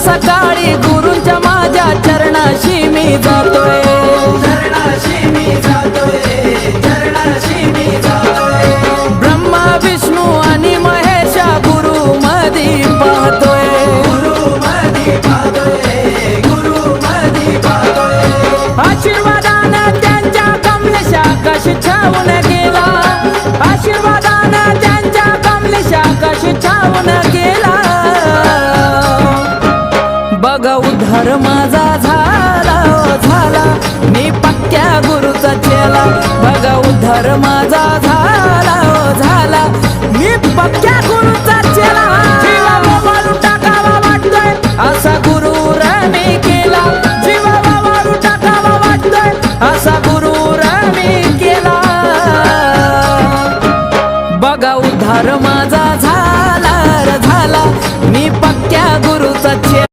सकाळी गुरूंच्या माझ्या चरणाशी मी जातोय, चरणाशी मी जातोय, चरणाशी मी जातोय. ब्रह्मा विष्णू आणि महेशा गुरु मधी पाहतोय, गुरु मधी पाहतोय, गुरु मधी पाहतोय. आशीर्वादानं त्यांच्या कमलेशा कशी छावून गेला, आशीर्वादानं त्यांच्या कमलेशा कशी छावून गेला. बघा उद्धार माझा झाला झाला, मी पक्क्या गुरुचा चेला. बघा उद्धार माझा झाला झाला, मी पक्क्या